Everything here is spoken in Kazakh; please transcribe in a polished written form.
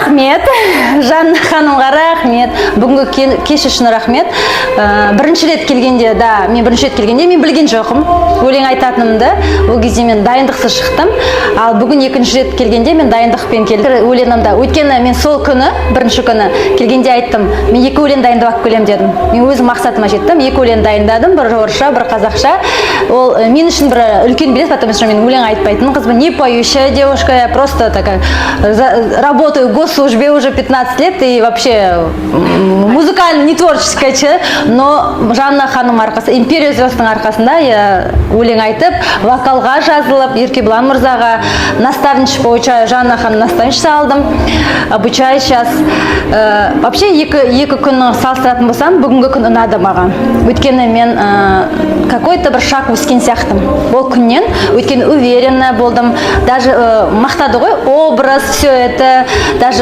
Рахмет, Жанна ханымға рахмет. Бүгінгі кеш үшін рахмет. Бірінші рет келгенде, мен білген жоқым. Өлең айтатынымды. Ол кезде мен дайындықсыз шықтым. Ал бүгін екінші рет келгенде мен дайындықпен келдім. Өлеңімді. Өйткені мен сол күні, бірінші күні келгенде айттым, мен 2 өлең дайындап келем дедім. Мен өзім мақсатыма жеттім. 2 өлең дайындадым, бір орысша, бір қазақша. Ол мен үшін бір үлкен белес, потому что мен өлең айтпайтын қызбын. Не поющая девушка, я просто такая работаю в госслужбе уже 15 лет и вообще музыкально не творческая человек, но Жанна ханым арқасы, империя звездың арқасында я өлең айтып, вокалға жазылып, Еркебұлан мырзаға наставничество получаю, Жанна ханым наставничество алдым, обучаю сейчас. Вообще екі күнні салыстыратын болсам, бүгінгі күн ұнады маған. Өйткені мен какой-то бір шаг өскен сияқтым. Ол күннен, өйткені уверенно болдым, даже мақтады ғой, образ, все это, даже